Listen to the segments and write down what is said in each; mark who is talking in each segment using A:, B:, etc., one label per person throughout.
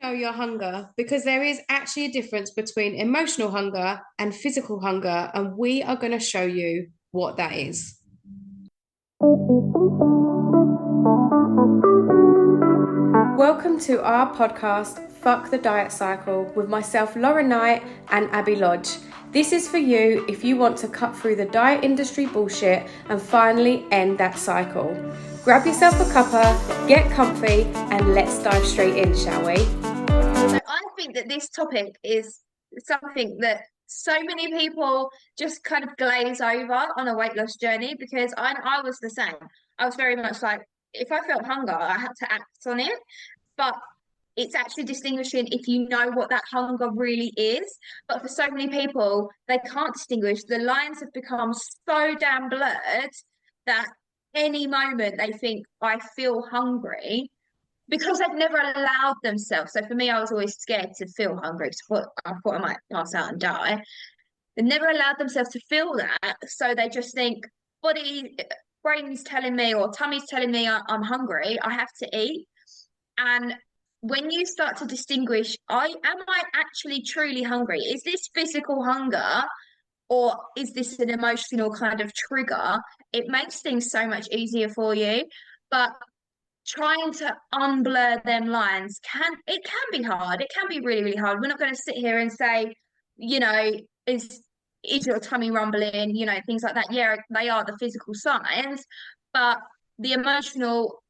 A: know your hunger, because there is actually a difference between emotional hunger and physical hunger, and we are going to show you what that is. Welcome to our podcast, Fuck the Diet Cycle, with myself, Lauren Knight, and Abby Lodge. This is for you if you want to cut through the diet industry bullshit and finally end that cycle. Grab yourself a cuppa, get comfy, and let's dive straight in, shall we?
B: So I think that this topic is something that so many people just kind of glaze over on a weight loss journey, because I was the same. I was very much like, if I felt hunger, I had to act on it. But it's actually distinguishing if you know what that hunger really is. But for so many people, they can't distinguish. The lines have become so damn blurred that any moment they think, I feel hungry, because they've never allowed themselves. So for me, I was always scared to feel hungry because I thought I might pass out and die. They never allowed themselves to feel that. So they just think, body, brain's telling me, or tummy's telling me I'm hungry, I have to eat. And when you start to distinguish, am I actually truly hungry? Is this physical hunger, or is this an emotional kind of trigger? It makes things so much easier for you. But trying to unblur them lines can be hard. It can be really, really hard. We're not going to sit here and say, you know, is your tummy rumbling, things like that. Yeah, they are the physical signs, but the emotional,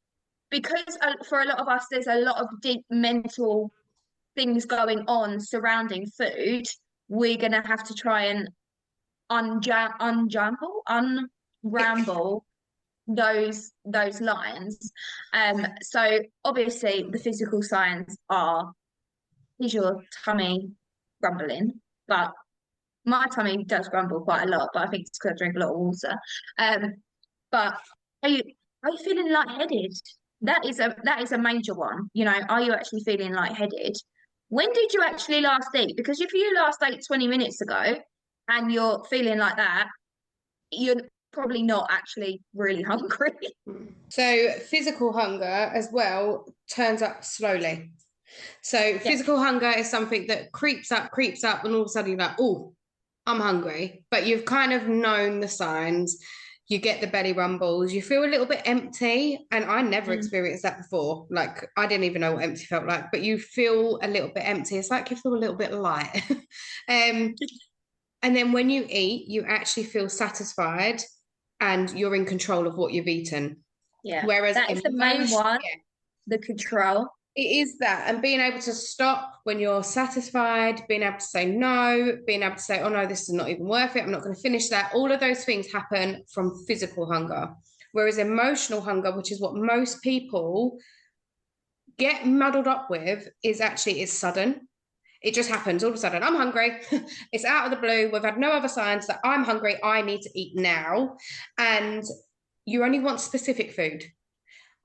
B: because for a lot of us, there's a lot of deep mental things going on surrounding food. We're going to have to try and unramble those lines. So obviously the physical signs are, is your tummy grumbling? But my tummy does grumble quite a lot, but I think it's because I drink a lot of water. But are you feeling lightheaded? That is a major one. Are you actually feeling lightheaded? When did you actually last eat? Because if you last ate 20 minutes ago and you're feeling like that, you're probably not actually really hungry.
A: So physical hunger as well turns up slowly. So physical hunger is something that creeps up, and all of a sudden you're like, oh, I'm hungry. But you've kind of known the signs. You get the belly rumbles, you feel a little bit empty. And I never experienced that before. Like, I didn't even know what empty felt like, but you feel a little bit empty. It's like you feel a little bit light. And then when you eat, you actually feel satisfied and you're in control of what you've eaten.
B: Yeah.
A: Whereas
B: that is the main one, the control.
A: It is that, and being able to stop when you're satisfied, being able to say no, being able to say, oh no, this is not even worth it, I'm not going to finish that. All of those things happen from physical hunger. Whereas emotional hunger, which is what most people get muddled up with, is sudden. It just happens all of a sudden. I'm hungry. It's out of the blue. We've had no other signs that I'm hungry. I need to eat now. And you only want specific food.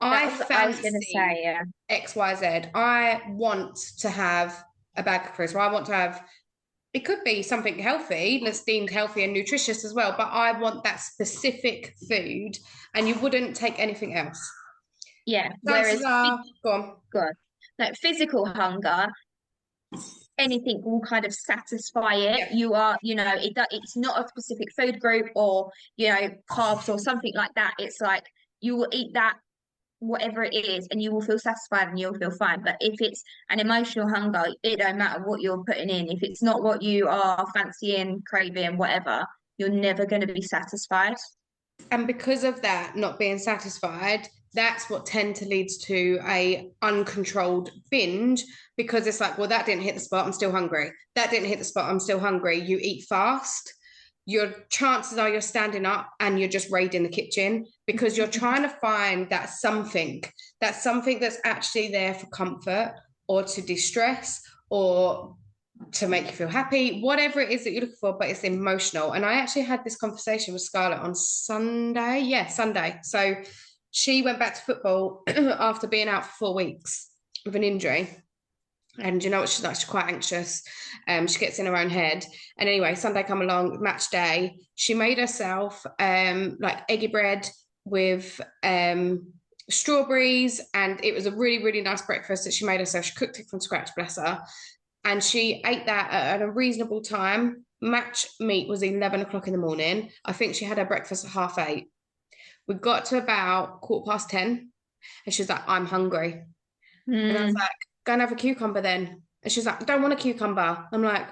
A: I
B: was going to say, yeah.
A: XYZ. I want to have a bag of crisps. I want to have, it could be something healthy, that's deemed healthy and nutritious as well, but I want that specific food, and you wouldn't take anything else.
B: Yeah.
A: Whereas, go on.
B: Like physical hunger, anything will kind of satisfy it. Yeah. You are, it's not a specific food group or, carbs or something like that. It's like you will eat that, whatever it is, and you will feel satisfied and you'll feel fine. But if it's an emotional hunger, it don't matter what you're putting in. If it's not what you are fancying, craving, whatever, you're never going to be satisfied.
A: And because of that, not being satisfied, that's what tend to leads to a uncontrolled binge, because it's like, well, that didn't hit the spot, I'm still hungry. That didn't hit the spot, I'm still hungry. You eat fast, your chances are you're standing up and you're just raiding the kitchen, because you're trying to find that something that's actually there for comfort or to distress or to make you feel happy, whatever it is that you're looking for, but it's emotional. And I actually had this conversation with Scarlett on Sunday. So she went back to football after being out for 4 weeks with an injury. And you know what she's like? She's quite anxious. She gets in her own head. And anyway, Sunday come along, match day. She made herself like eggy bread with strawberries, and it was a really, really nice breakfast that she made herself. She cooked it from scratch, bless her. And she ate that at a reasonable time. Match meat was 11 o'clock in the morning. I think she had her breakfast at 8:30. We got to about 10:15, and she was like, I'm hungry. And I was
B: Mm.
A: like, go and have a cucumber then. And she's like, I don't want a cucumber. I'm like,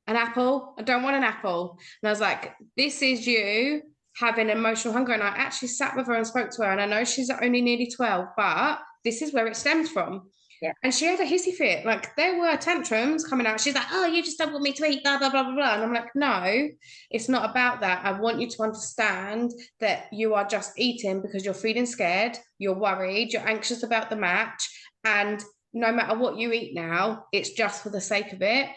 A: an apple? I don't want an apple. And I was like, this is you having emotional hunger. And I actually sat with her and spoke to her. And I know she's only nearly 12, but this is where it stems from.
B: Yeah.
A: And she had a hissy fit. Like there were tantrums coming out. She's like, oh, you just don't want me to eat, blah, blah, blah, blah, blah. And I'm like, no, it's not about that. I want you to understand that you are just eating because you're feeling scared, you're worried, you're anxious about the match. And no matter what you eat now, it's just for the sake of it.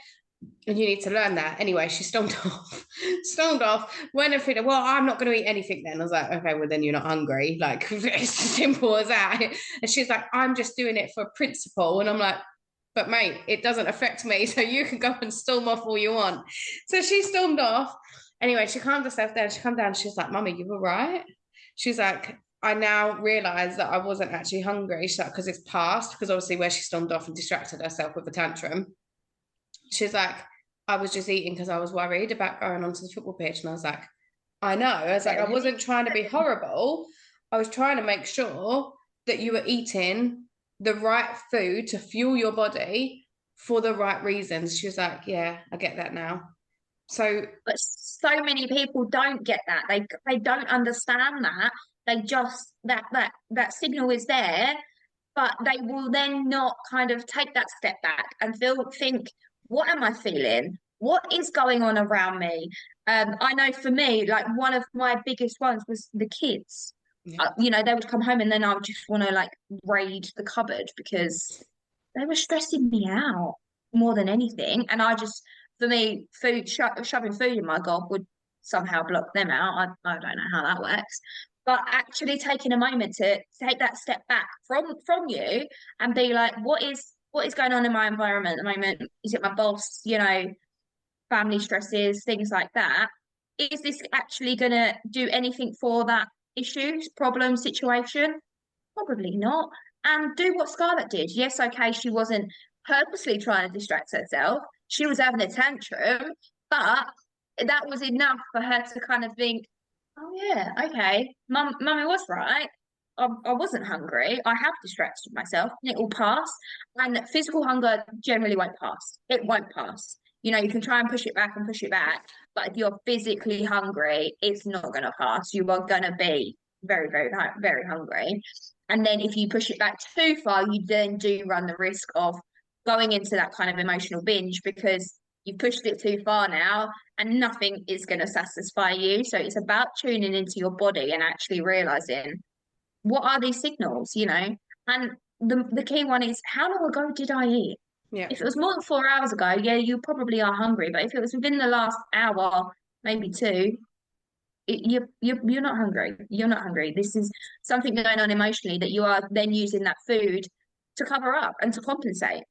A: And you need to learn that. Anyway, she stormed off, stormed off, went and figured, well, I'm not going to eat anything then. I was like, okay, well, then you're not hungry. Like, it's as simple as that. And she's like, I'm just doing it for principle. And I'm like, but mate, it doesn't affect me. So you can go and storm off all you want. So she stormed off. Anyway, she calmed herself down. She calmed down. She's like, Mummy, you were right. She's like, I now realize that I wasn't actually hungry. She's like, because it's past, because obviously where she stormed off and distracted herself with a tantrum. She's like, I was just eating because I was worried about going onto the football pitch. And I was like, I know. I was like, I wasn't trying to be horrible. I was trying to make sure that you were eating the right food to fuel your body for the right reasons. She was like, yeah, I get that now. So,
B: But so many people don't get that. They don't understand that. They just that signal is there, but they will then not kind of take that step back and think, what am I feeling? What is going on around me? I know for me, like one of my biggest ones was the kids.
A: yeah,
B: They would come home and then I would just want to like raid the cupboard because they were stressing me out more than anything. And for me, shoving food in my gob would somehow block them out. I don't know how that works. But actually taking a moment to take that step back from you and be like, what is going on in my environment at the moment? Is it my boss? Family stresses, things like that. Is this actually going to do anything for that issue, problem, situation? Probably not. And do what Scarlett did. Yes, okay, she wasn't purposely trying to distract herself. She was having a tantrum, but that was enough for her to kind of think, oh yeah, okay, mummy was right. I wasn't hungry. I have distracted myself. And it will pass. And physical hunger generally won't pass. It won't pass. You can try and push it back and push it back, but if you're physically hungry, it's not going to pass. You are going to be very, very, very hungry. And then if you push it back too far, you then do run the risk of going into that kind of emotional binge because you've pushed it too far now and nothing is going to satisfy you. So it's about tuning into your body and actually realizing what are these signals. And the key one is how long ago did I eat?
A: yeah.
B: If it was more than 4 hours ago, yeah, you probably are hungry. But if it was within the last hour, maybe two, you're not hungry. You're not hungry. This is something going on emotionally that you are then using that food to cover up and to compensate.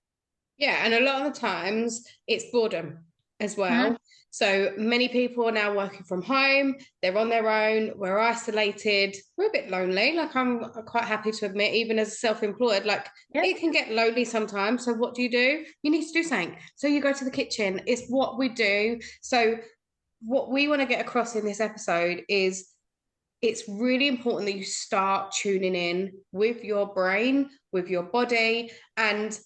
A: Yeah, and a lot of the times it's boredom as
B: Mhm.
A: well. So many people are now working from home, they're on their own, we're isolated, we're a bit lonely. Like I'm quite happy to admit, even as self-employed, like
B: Yeah.
A: it can get lonely sometimes. So what do? You need to do something. So you go to the kitchen. It's what we do. So what we want to get across in this episode is it's really important that you start tuning in with your brain, with your body. And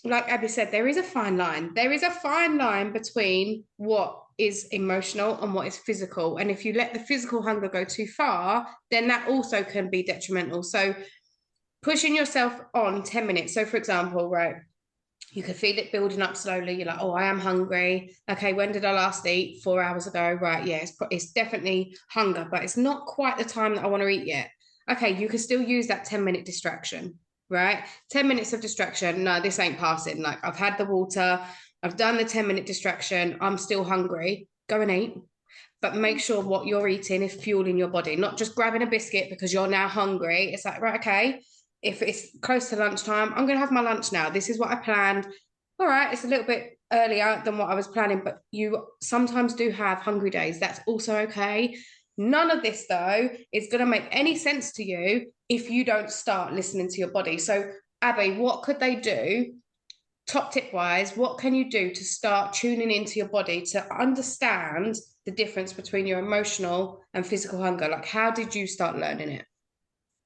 A: like Abby said, there is a fine line. There is a fine line between what is emotional and what is physical. And if you let the physical hunger go too far, then that also can be detrimental. So pushing yourself on 10 minutes. So, for example, right, you can feel it building up slowly. You're like, oh, I am hungry. Okay, when did I last eat? 4 hours ago. Right, yeah, it's definitely hunger, but it's not quite the time that I want to eat yet. Okay, you can still use that 10-minute distraction, right? 10 minutes of distraction. No, this ain't passing. Like, I've had the water, I've done the 10-minute distraction. I'm still hungry. Go and eat. But make sure what you're eating is fueling your body, not just grabbing a biscuit because you're now hungry. It's like, right, okay, if it's close to lunchtime, I'm going to have my lunch now. This is what I planned. All right, it's a little bit earlier than what I was planning, but you sometimes do have hungry days. That's also okay. None of this, though, is going to make any sense to you if you don't start listening to your body. So, Abby, what could they do? Top tip wise, what can you do to start tuning into your body to understand the difference between your emotional and physical hunger? Like, how did you start learning it?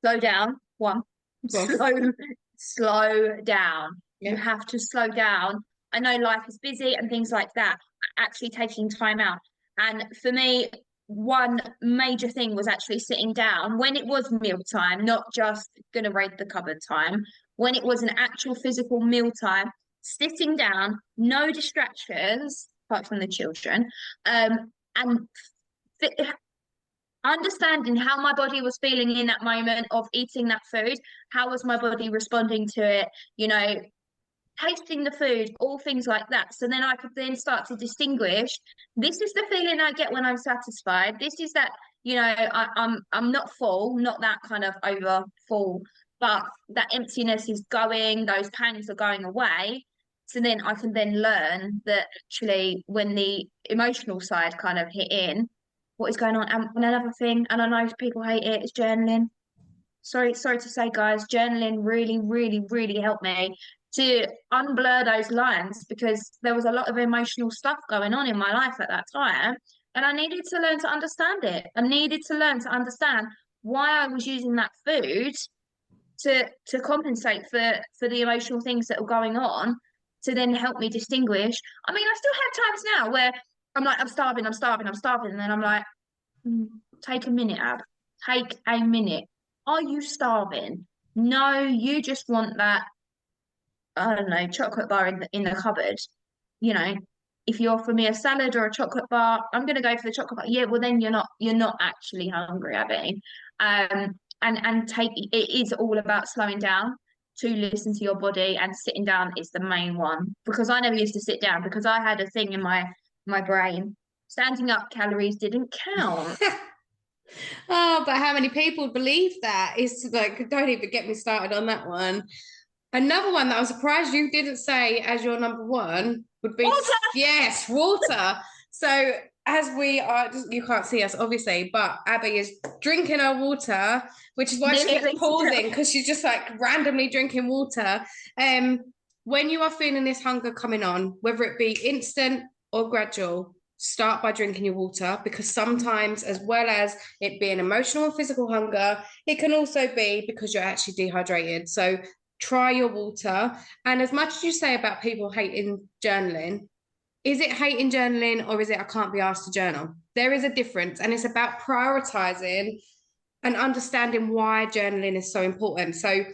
B: Slow down. One,
A: Go on.
B: slow down. You
A: Yeah.
B: have to slow down. I know life is busy and things like that. Actually taking time out. And for me, one major thing was actually sitting down when it was mealtime, not just gonna raid the cupboard time. When it was an actual physical mealtime, sitting down, no distractions apart from the children, and understanding how my body was feeling in that moment of eating that food. How was my body responding to it? You know, tasting the food, all things like that. So then I could then start to distinguish, this is the feeling I get when I'm satisfied. This is that, I'm not full, not that kind of over full, but that emptiness is going, those pangs are going away. So then I can then learn that actually when the emotional side kind of hit in, what is going on. And another thing, and I know people hate it, is journaling. Sorry to say, guys, journaling really, really, really helped me to unblur those lines, because there was a lot of emotional stuff going on in my life at that time. And I needed to learn to understand it. I needed to learn to understand why I was using that food to compensate for the emotional things that were going on, to then help me distinguish. I mean, I still have times now where I'm like, I'm starving, I'm starving, I'm starving. And then I'm like, take a minute, Ab. Take a minute. Are you starving? No, you just want that, I don't know, chocolate bar in the cupboard. You know, if you offer me a salad or a chocolate bar, I'm gonna go for the chocolate bar. Yeah, well then you're not actually hungry, Abby. And take it is all about slowing down to listen to your body, and sitting down is the main one, because I never used to sit down because I had a thing in my brain. Standing up calories didn't count.
A: Oh, but how many people believe that? It's like, don't even get me started on that one. Another one that I'm surprised you didn't say as your number one would be,
B: Water.
A: yes, water. So as we are, you can't see us obviously, but Abby is drinking her water, which is why she keeps
B: Nearly.
A: pausing, because she's just like randomly drinking water. Um, when you are feeling this hunger coming on, whether it be instant or gradual, start by drinking your water, because sometimes, as well as it being emotional and physical hunger, it can also be because you're actually dehydrated. So try your water. And as much as you say about people hating journaling, is it hating journaling, or is it I can't be asked to journal? There is a difference, and it's about prioritizing and understanding why journaling is so important. So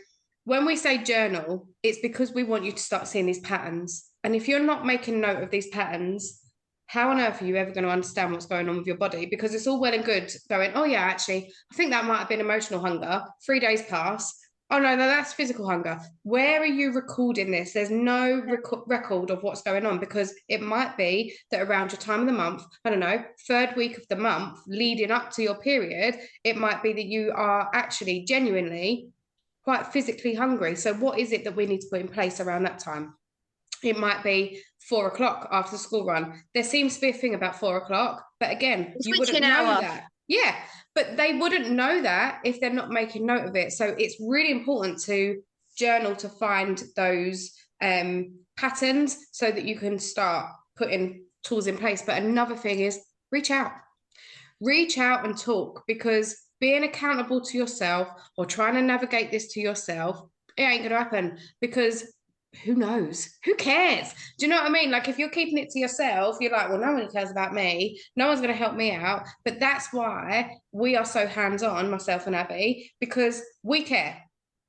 A: when we say journal, it's because we want you to start seeing these patterns. And if you're not making note of these patterns, how on earth are you ever going to understand what's going on with your body? Because it's all well and good going, oh yeah, actually, I think that might have been emotional hunger. 3 days pass. Oh no, that's physical hunger. Where are you recording this? There's no record of what's going on, because it might be that around your time of the month, I don't know, third week of the month leading up to your period, it might be that you are actually genuinely quite physically hungry. So what is it that we need to put in place around that time? It might be 4 o'clock after the school run. There seems to be a thing about 4 o'clock, but again, you wouldn't
B: Switching
A: know
B: hour.
A: that. Yeah, but they wouldn't know that if they're not making note of it. So it's really important to journal to find those patterns so that you can start putting tools in place. But another thing is reach out and talk, because being accountable to yourself or trying to navigate this to yourself, it ain't going to happen, because who knows? Who cares? Do you know what I mean? Like, if you're keeping it to yourself, you're like, well, no one cares about me. No one's going to help me out. But that's why we are so hands-on, myself and Abby, because we care.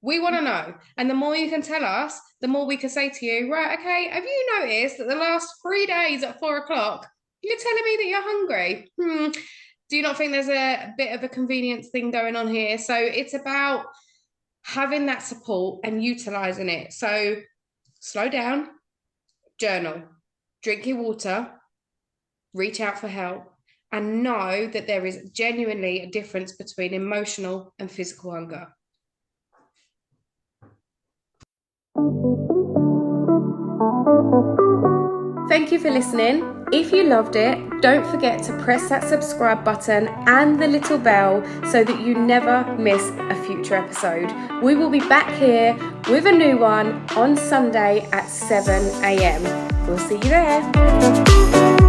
A: We want to know. And the more you can tell us, the more we can say to you, right, okay, have you noticed that the last 3 days at 4 o'clock, you're telling me that you're hungry? Do you not think there's a bit of a convenience thing going on here? So it's about having that support and utilizing it. So slow down, journal, drink your water, reach out for help, and know that there is genuinely a difference between emotional and physical hunger. Thank you for listening. If you loved it, don't forget to press that subscribe button and the little bell so that you never miss a future episode. We will be back here with a new one on Sunday at 7 a.m. We'll see you there.